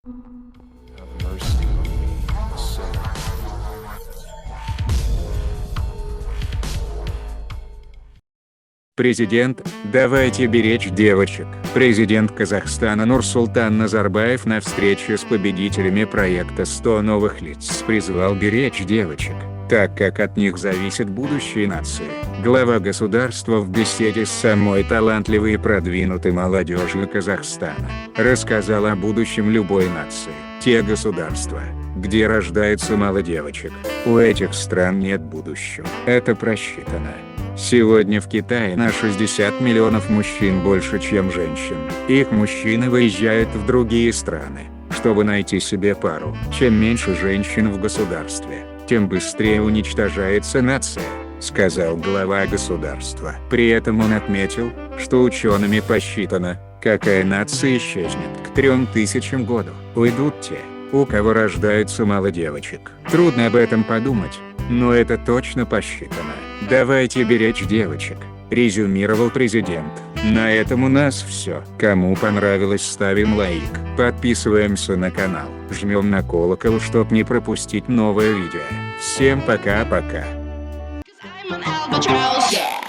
Have mercy on me, a sinner. Президент, давайте беречь девочек. Президент Казахстана Нурсултан Назарбаев на встрече с победителями проекта 100 новых лиц призвал беречь девочек, так как от них зависит будущее нации. Глава государства в беседе с самой талантливой и продвинутой молодежью Казахстана рассказал о будущем любой нации. Те государства, где рождается мало девочек, у этих стран нет будущего. Это просчитано. Сегодня в Китае на 60 миллионов мужчин больше, чем женщин. Их мужчины выезжают в другие страны, чтобы найти себе пару. Чем меньше женщин в государстве, тем быстрее уничтожается нация, сказал глава государства. При этом он отметил, что учеными посчитано, какая нация исчезнет к 3000 году. Уйдут те, у кого рождается мало девочек. Трудно об этом подумать, но это точно посчитано. Давайте беречь девочек, резюмировал президент. На этом у нас все. Кому понравилось, ставим лайк, подписываемся на канал, жмем на колокол, чтоб не пропустить новое видео. Всем пока-пока. I'm an albatross, yeah.